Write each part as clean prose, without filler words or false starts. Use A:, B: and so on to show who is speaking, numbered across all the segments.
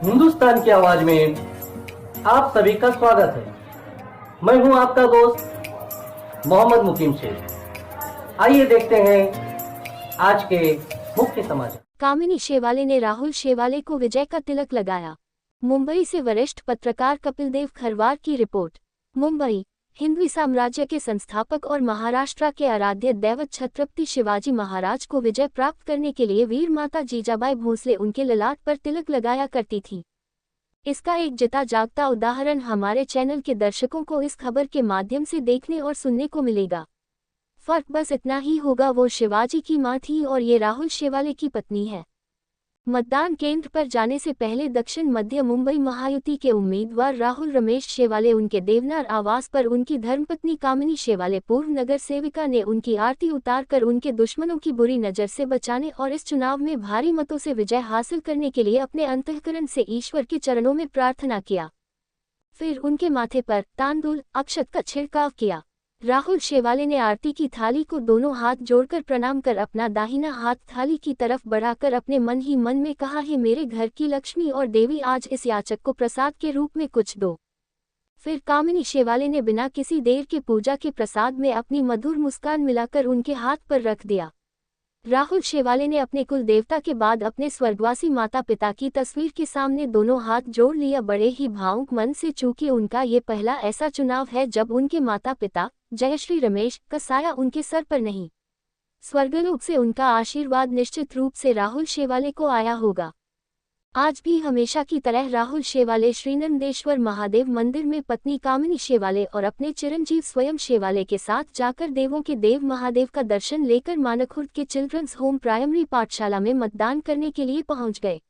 A: हिंदुस्तान की आवाज में आप सभी का स्वागत है। मैं हूं आपका दोस्त मोहम्मद मुकीम शेख। आइए देखते हैं आज के मुख्य समाचार।
B: कामिनी शेवाले ने राहुल शेवाले को विजय का तिलक लगाया। मुंबई से वरिष्ठ पत्रकार कपिल देव खरवार की रिपोर्ट। मुंबई। हिंदवी साम्राज्य के संस्थापक और महाराष्ट्र के आराध्य दैवत छत्रपति शिवाजी महाराज को विजय प्राप्त करने के लिए वीर माता जीजाबाई भोसले उनके ललाट पर तिलक लगाया करती थी। इसका एक जिता जागता उदाहरण हमारे चैनल के दर्शकों को इस खबर के माध्यम से देखने और सुनने को मिलेगा। फर्क बस इतना ही होगा, वो शिवाजी की मां थी और ये राहुल शेवाले की पत्नी है। मतदान केंद्र पर जाने से पहले दक्षिण मध्य मुंबई महायुति के उम्मीदवार राहुल रमेश शेवाले उनके देवनार आवास पर उनकी धर्मपत्नी कामिनी शेवाले पूर्व नगर सेविका ने उनकी आरती उतारकर उनके दुश्मनों की बुरी नजर से बचाने और इस चुनाव में भारी मतों से विजय हासिल करने के लिए अपने अंतःकरण से ईश्वर के चरणों में प्रार्थना किया। फिर उनके माथे पर तांदुल अक्षत का छिड़काव किया। राहुल शेवाले ने आरती की थाली को दोनों हाथ जोड़कर प्रणाम कर अपना दाहिना हाथ थाली की तरफ बढ़ाकर अपने मन ही मन में कहा, हे मेरे घर की लक्ष्मी और देवी, आज इस याचक को प्रसाद के रूप में कुछ दो। फिर कामिनी शेवाले ने बिना किसी देर के पूजा के प्रसाद में अपनी मधुर मुस्कान मिलाकर उनके हाथ पर रख दिया। राहुल शेवाले ने अपने कुल देवता के बाद अपने स्वर्गवासी माता पिता की तस्वीर के सामने दोनों हाथ जोड़ लिया बड़े ही भावुक मन से, चूंकि उनका ये पहला ऐसा चुनाव है जब उनके माता पिता जयश्री रमेश का साया उनके सर पर नहीं, स्वर्गलोक से उनका आशीर्वाद निश्चित रूप से राहुल शेवाले को आया होगा। आज भी हमेशा की तरह राहुल शेवाले श्रीनंदेश्वर महादेव मंदिर में पत्नी कामिनी शेवाले और अपने चिरंजीव स्वयं शेवाले के साथ जाकर देवों के देव महादेव का दर्शन लेकर मानखुर्द के चिल्ड्रंस होम प्राइमरी पाठशाला में मतदान करने के लिए पहुंच गए।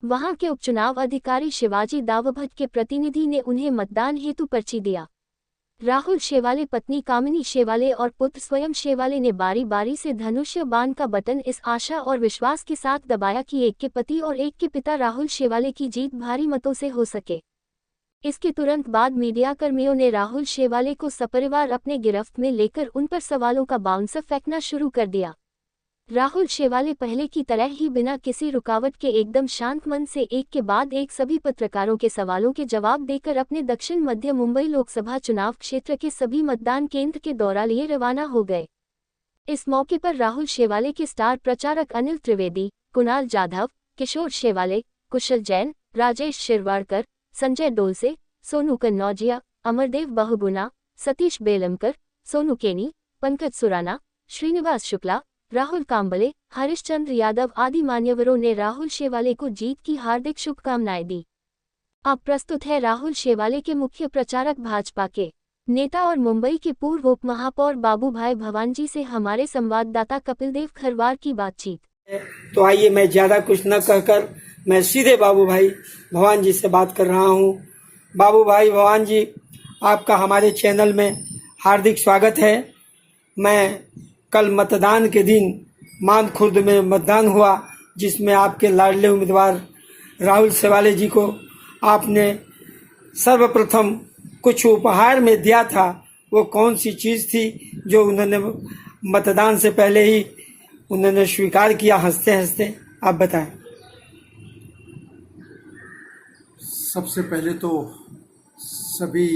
B: वहां के उपचुनाव अधिकारी शिवाजी दावभट्ट के प्रतिनिधि ने उन्हें मतदान हेतु पर्ची दिया। राहुल शेवाले, पत्नी कामिनी शेवाले और पुत्र स्वयं शेवाले ने बारी बारी से धनुष्य बाण का बटन इस आशा और विश्वास के साथ दबाया कि एक के पति और एक के पिता राहुल शेवाले की जीत भारी मतों से हो सके। इसके तुरंत बाद मीडिया कर्मियों ने राहुल शेवाले को सपरिवार अपने गिरफ्त में लेकर उन पर सवालों का बाउंसर फेंकना शुरू कर दिया। राहुल शेवाले पहले की तरह ही बिना किसी रुकावट के एकदम शांत मन से एक के बाद एक सभी पत्रकारों के सवालों के जवाब देकर अपने दक्षिण मध्य मुंबई लोकसभा चुनाव क्षेत्र के सभी मतदान केंद्र के दौरा लिए रवाना हो गए। इस मौके पर राहुल शेवाले के स्टार प्रचारक अनिल त्रिवेदी, कुणाल जाधव, किशोर शेवाले, कुशल जैन, राजेश शिरवाड़कर, संजय डोलसे, सोनू कन्नौजिया, अमरदेव बहुगुणा, सतीश बेलमकर, सोनू केनी, पंकज सुराना, श्रीनिवास शुक्ला, राहुल कांबले, हरिश्चंद्र यादव आदि मान्यवरों ने राहुल शेवाले को जीत की हार्दिक शुभकामनाएं दी। अब प्रस्तुत है राहुल शेवाले के मुख्य प्रचारक भाजपा के नेता और मुंबई के पूर्व उप महापौर बाबूभाई भवानजी से हमारे संवाददाता कपिल देव खरवार की बातचीत।
C: तो आइए, मैं ज्यादा कुछ न कहकर मैं सीधे बाबूभाई भवान जी से बात कर रहा हूँ। बाबूभाई भवान जी, आपका हमारे चैनल में हार्दिक स्वागत है। मैं कल मतदान के दिन मानखुर्द में मतदान हुआ, जिसमें आपके लाडले उम्मीदवार राहुल शेवाले जी को आपने सर्वप्रथम कुछ उपहार में दिया था। वो कौन सी चीज़ थी जो उन्होंने मतदान से पहले ही उन्होंने स्वीकार किया हंसते हंसते? आप बताएं।
D: सबसे पहले तो सभी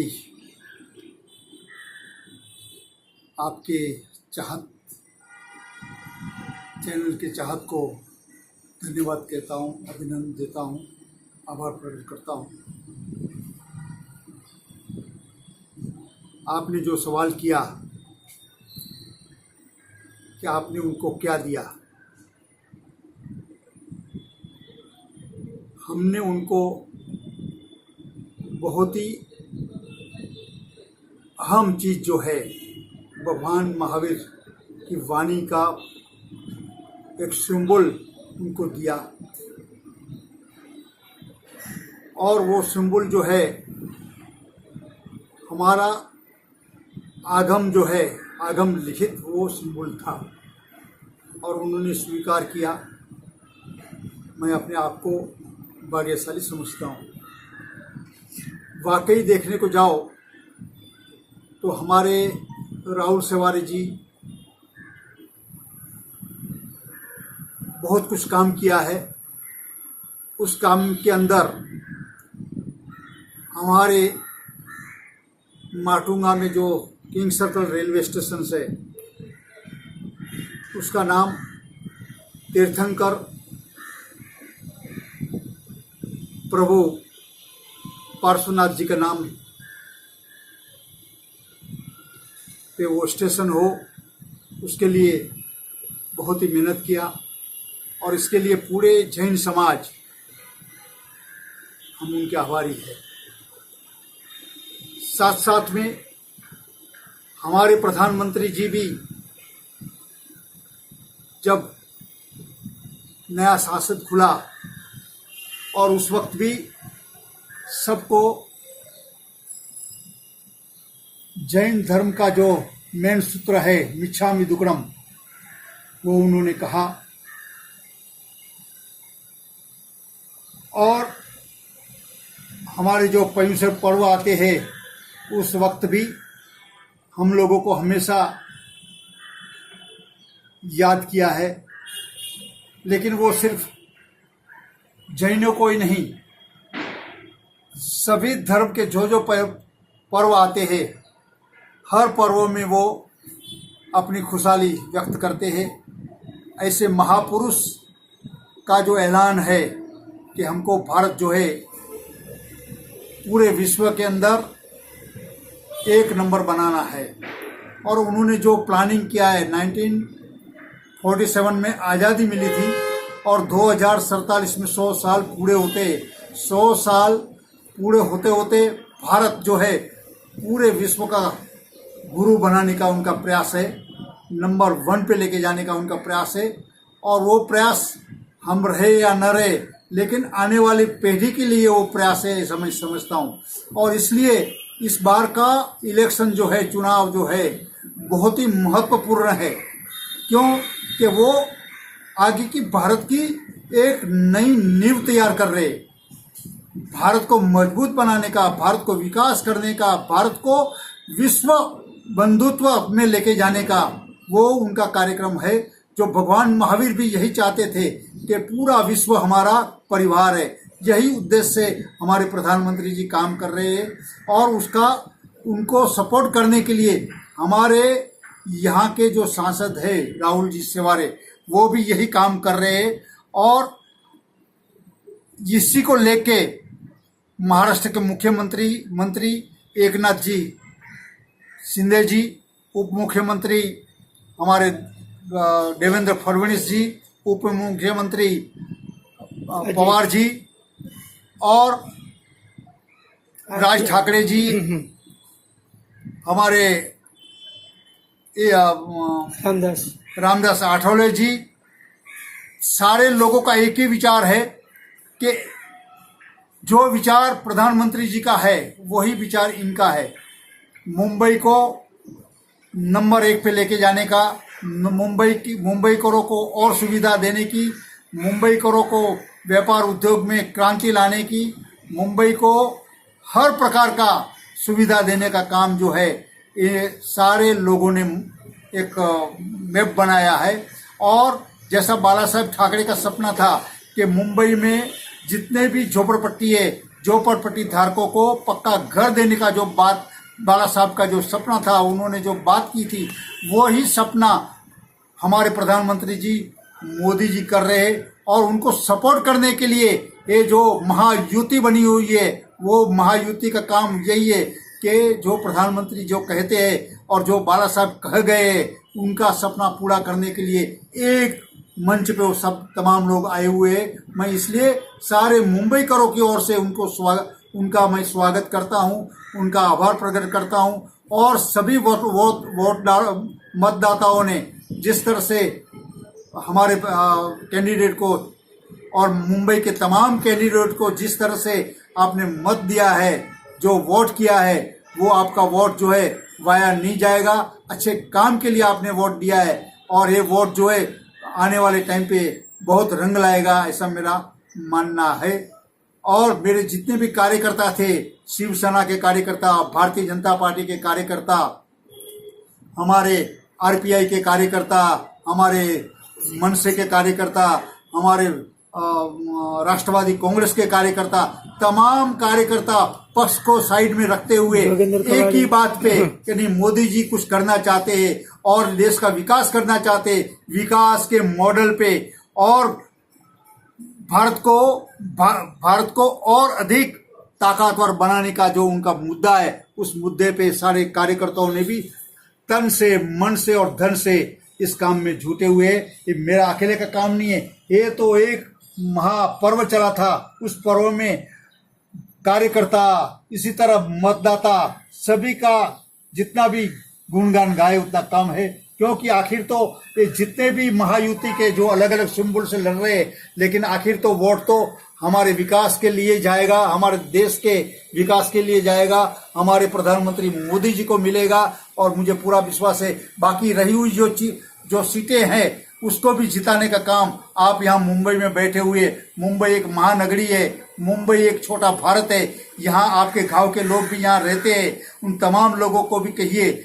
D: आपके चैनल के चाहत को धन्यवाद कहता हूँ, अभिनंदन देता हूँ, आभार प्रकट करता हूँ। आपने जो सवाल किया कि आपने उनको क्या दिया, हमने उनको बहुत ही अहम चीज़ जो है भगवान महावीर की वाणी का एक सिंबल उनको दिया, और वो सिंबल जो है हमारा आगम जो है, आगम लिखित वो सिंबल था, और उन्होंने स्वीकार किया। मैं अपने आप को भाग्यशाली समझता हूँ। वाकई देखने को जाओ तो हमारे राहुल शेवाले जी बहुत कुछ काम किया है। उस काम के अंदर हमारे माटुंगा में जो किंग सर्कल रेलवे स्टेशन है उसका नाम तीर्थंकर प्रभु पार्श्वनाथ जी के नाम पे वो स्टेशन हो, उसके लिए बहुत ही मेहनत किया और इसके लिए पूरे जैन समाज हम उनके आभारी हैं। साथ साथ में हमारे प्रधानमंत्री जी भी जब नया सांसद खुला और उस वक्त भी सबको जैन धर्म का जो मेन सूत्र है मिच्छामि दुक्कडम वो उन्होंने कहा और हमारे जो पर्युषण पर्व आते हैं उस वक्त भी हम लोगों को हमेशा याद किया है। लेकिन वो सिर्फ जैनों को ही नहीं, सभी धर्म के जो पर्व आते हैं हर पर्वों में वो अपनी खुशहाली व्यक्त करते हैं। ऐसे महापुरुष का जो ऐलान है कि हमको भारत जो है पूरे विश्व के अंदर एक नंबर बनाना है और उन्होंने जो प्लानिंग किया है 1947 में आज़ादी मिली थी और 2047 में 100 साल पूरे होते 100 साल पूरे होते होते भारत जो है पूरे विश्व का गुरु बनाने का उनका प्रयास है, नंबर 1 पे लेके जाने का उनका प्रयास है। और वो प्रयास हम रहे या न रहे लेकिन आने वाली पीढ़ी के लिए वो प्रयास है समझता हूँ। और इसलिए इस बार का इलेक्शन जो है, चुनाव जो है बहुत ही महत्वपूर्ण है, क्यों कि वो आगे की भारत की एक नई नींव तैयार कर रहे, भारत को मजबूत बनाने का, भारत को विकास करने का, भारत को विश्व बंधुत्व में लेके जाने का वो उनका कार्यक्रम है। जो भगवान महावीर भी यही चाहते थे कि पूरा विश्व हमारा परिवार है, यही उद्देश्य से हमारे प्रधानमंत्री जी काम कर रहे हैं और उनको सपोर्ट करने के लिए हमारे यहाँ के जो सांसद है राहुल जी सेवारे वो भी यही काम कर रहे हैं। और इसी को लेके महाराष्ट्र के मुख्यमंत्री एकनाथ जी शिंदे जी, उप मुख्यमंत्री हमारे देवेंद्र फडणवीस जी, उप मुख्यमंत्री पवार जी और राज ठाकरे जी, हमारे रामदास आठवले जी, सारे लोगों का एक ही विचार है कि जो विचार प्रधानमंत्री जी का है वही विचार इनका है। मुंबई को नंबर 1 पे लेके जाने का, मुंबई करों को और सुविधा देने की, मुंबई करों को व्यापार उद्योग में क्रांति लाने की, मुंबई को हर प्रकार का सुविधा देने का काम जो है ये सारे लोगों ने एक मैप बनाया है। और जैसा बाला साहब ठाकरे का सपना था कि मुंबई में जितने भी झोपड़पट्टी धारकों को पक्का घर देने का जो बात बाला साहब का जो सपना था, उन्होंने जो बात की थी वो ही सपना हमारे प्रधानमंत्री जी मोदी जी कर रहे हैं। और उनको सपोर्ट करने के लिए ये जो महायुति बनी हुई है वो महायुति का काम यही है कि जो प्रधानमंत्री जो कहते हैं और जो बाला साहब कह गए उनका सपना पूरा करने के लिए एक मंच पे वो सब तमाम लोग आए हुए हैं। मैं इसलिए सारे मुंबई करों की ओर से उनका मैं स्वागत करता हूं, उनका आभार प्रकट करता हूं। और सभी मतदाताओं ने जिस तरह से हमारे कैंडिडेट को और मुंबई के तमाम कैंडिडेट को जिस तरह से आपने मत दिया है, जो वोट किया है, वो आपका वोट जो है वाया नहीं जाएगा। अच्छे काम के लिए आपने वोट दिया है और ये वोट जो है आने वाले टाइम पे बहुत रंग लाएगा, ऐसा मेरा मानना है। और मेरे जितने भी कार्यकर्ता थे, शिवसेना के कार्यकर्ता, भारतीय जनता पार्टी के कार्यकर्ता, हमारे आरपीआई के कार्यकर्ता, हमारे मनसे के कार्यकर्ता, हमारे राष्ट्रवादी कांग्रेस के कार्यकर्ता, तमाम कार्यकर्ता पक्ष को साइड में रखते हुए एक ही बात पे यानी मोदी जी कुछ करना चाहते हैं और देश का विकास करना चाहते हैं, विकास के मॉडल पे और भारत को और अधिक ताकतवर बनाने का जो उनका मुद्दा है, उस मुद्दे पे सारे कार्यकर्ताओं ने भी तन से, मन से और धन से इस काम में जुटे हुए। ये मेरा अकेले का काम नहीं है, ये तो एक महापर्व चला था। उस पर्व में कार्यकर्ता, इसी तरह मतदाता, सभी का जितना भी गुणगान गाए उतना कम है, क्योंकि आखिर तो ये जितने भी महायुति के जो अलग अलग सिंबल से लड़ रहे हैं, लेकिन आखिर तो वोट तो हमारे विकास के लिए जाएगा, हमारे देश के विकास के लिए जाएगा, हमारे प्रधानमंत्री मोदी जी को मिलेगा। और मुझे पूरा विश्वास है बाकी रही हुई जो सीटें हैं उसको भी जिताने का काम आप यहाँ मुंबई में बैठे हुए, मुंबई एक महानगरी है, मुंबई एक छोटा भारत है, यहाँ आपके गांव के लोग भी यहाँ रहते हैं, उन तमाम लोगों को भी कहिए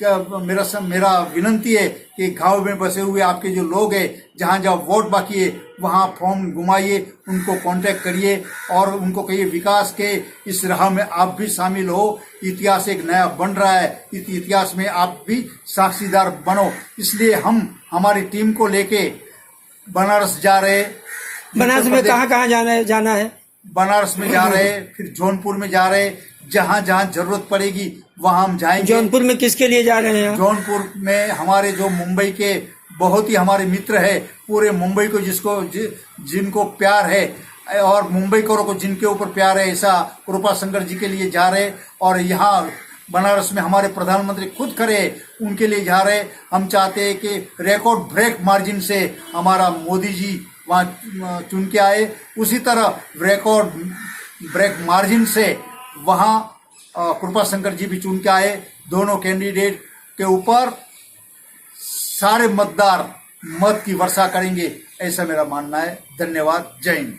D: मेरा विनंती है कि गांव में बसे हुए आपके जो लोग हैं, जहाँ जहाँ वोट बाकी है वहाँ फॉर्म घुमाइए, उनको कांटेक्ट करिए और उनको कहिए विकास के इस राह में आप भी शामिल हो। इतिहास एक नया बन रहा है, इस इतिहास में आप भी साक्षीदार बनो। इसलिए हम हमारी टीम को लेके बनारस जा रहे।
C: बनारस में कहाँ जाना है?
D: बनारस में जा रहे, फिर जौनपुर में जा रहे, जहाँ जहाँ जरूरत पड़ेगी वहाँ हम जाएंगे।
C: जौनपुर में किसके लिए जा रहे हैं?
D: जौनपुर में हमारे जो मुंबई के बहुत ही हमारे मित्र है, पूरे मुंबई को जिनको प्यार है और मुंबई को जिनके ऊपर प्यार है, ऐसा कृपाशंकर जी के लिए जा रहे। और यहाँ बनारस में हमारे प्रधानमंत्री खुद खड़े, उनके लिए जा रहे। हम चाहते हैं कि रिकॉर्ड ब्रेक मार्जिन से हमारा मोदी जी वहाँ चुन के आए, उसी तरह रिकॉर्ड ब्रेक मार्जिन से वहाँ कृपाशंकर जी भी चुन के आए। दोनों कैंडिडेट के ऊपर सारे मतदार मत की वर्षा करेंगे, ऐसा मेरा मानना है। धन्यवाद। जय हिंद।